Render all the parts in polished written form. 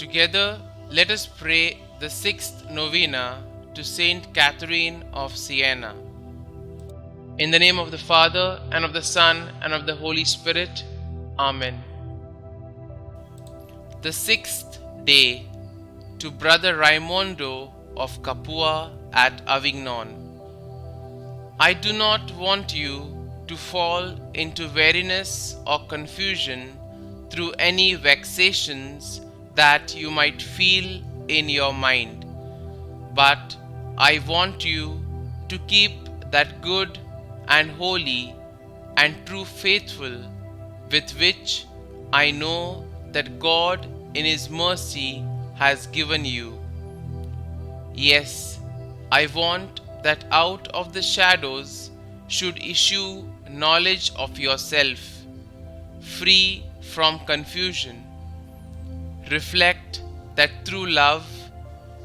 Together, let us pray the sixth novena to St Catherine of Siena. In the name of the Father, and of the Son, and of the Holy Spirit. Amen. The sixth day, to Brother Raimondo of Capua at Avignon. I do not want you to fall into weariness or confusion through any vexations that you might feel in your mind, but I want you to keep that good and holy and true faithful with which I know that God in His mercy has given you. Yes, I want that out of the shadows should issue knowledge of yourself, free from confusion. Reflect that through love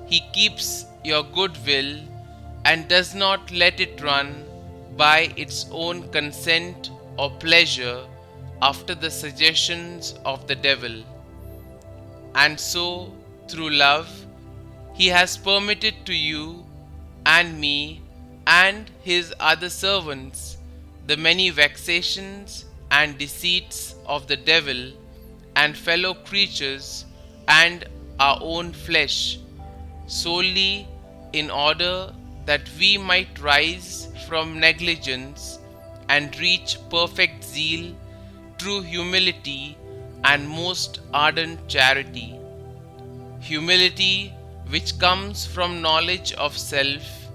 He keeps your good will and does not let it run by its own consent or pleasure after the suggestions of the devil. And so, through love, He has permitted to you and me and His other servants the many vexations and deceits of the devil and fellow creatures and our own flesh, solely in order that we might rise from negligence and reach perfect zeal, true humility, and most ardent charity. Humility which comes from knowledge of self,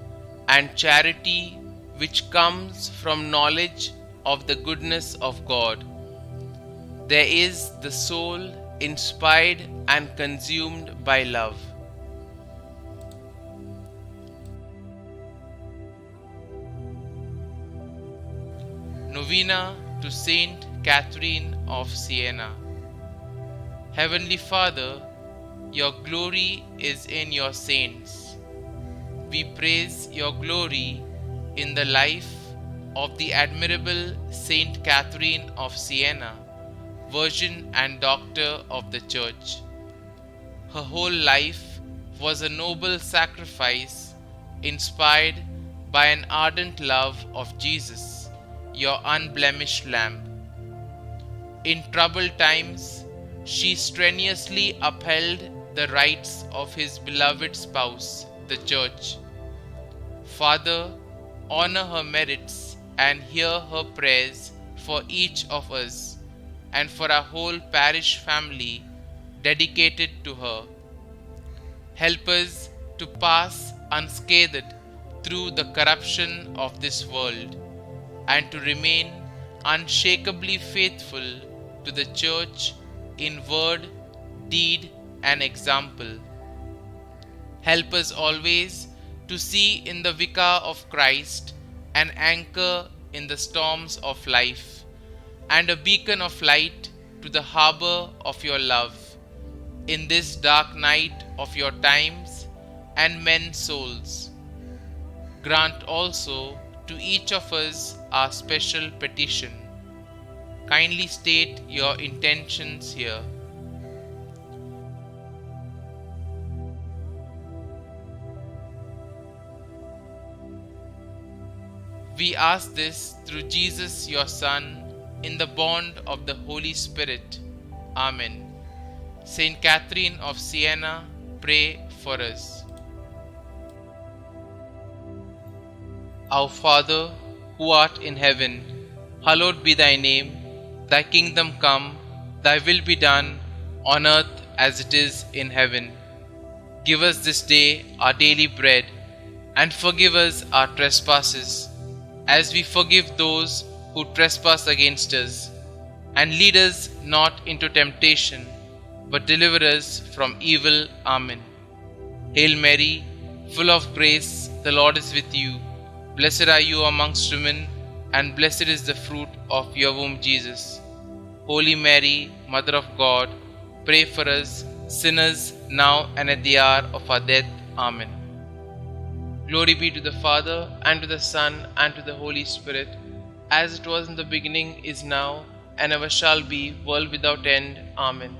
and charity which comes from knowledge of the goodness of God. There is the soul inspired and consumed by love. Novena to St Catherine of Siena. Heavenly Father, your glory is in your saints. We praise your glory in the life of the admirable St Catherine of Siena, Virgin and Doctor of the Church. Her whole life was a noble sacrifice, inspired by an ardent love of Jesus, your unblemished Lamb. In troubled times, she strenuously upheld the rights of His beloved spouse, the Church. Father, honor her merits and hear her prayers for each of us and for our whole parish family dedicated to her. Help us to pass unscathed through the corruption of this world and to remain unshakably faithful to the Church in word, deed, and example. Help us always to see in the Vicar of Christ an anchor in the storms of life, and a beacon of light to the harbor of your love, in this dark night of your times and men's souls. Grant also to each of us our special petition. Kindly state your intentions here. We ask this through Jesus, your Son, in the bond of the Holy Spirit. Amen. St. Catherine of Siena, pray for us. Our Father, who art in heaven, hallowed be thy name. Thy kingdom come, thy will be done, on earth as it is in heaven. Give us this day our daily bread, and forgive us our trespasses, as we forgive those who trespass against us. And lead us not into temptation, but deliver us from evil. Amen. Hail Mary, full of grace, the Lord is with you. Blessed are you amongst women, and blessed is the fruit of your womb, Jesus. Holy Mary, Mother of God, pray for us sinners, now and at the hour of our death. Amen. Glory be to the Father, and to the Son, and to the Holy Spirit, as it was in the beginning, is now, and ever shall be, world without end. Amen.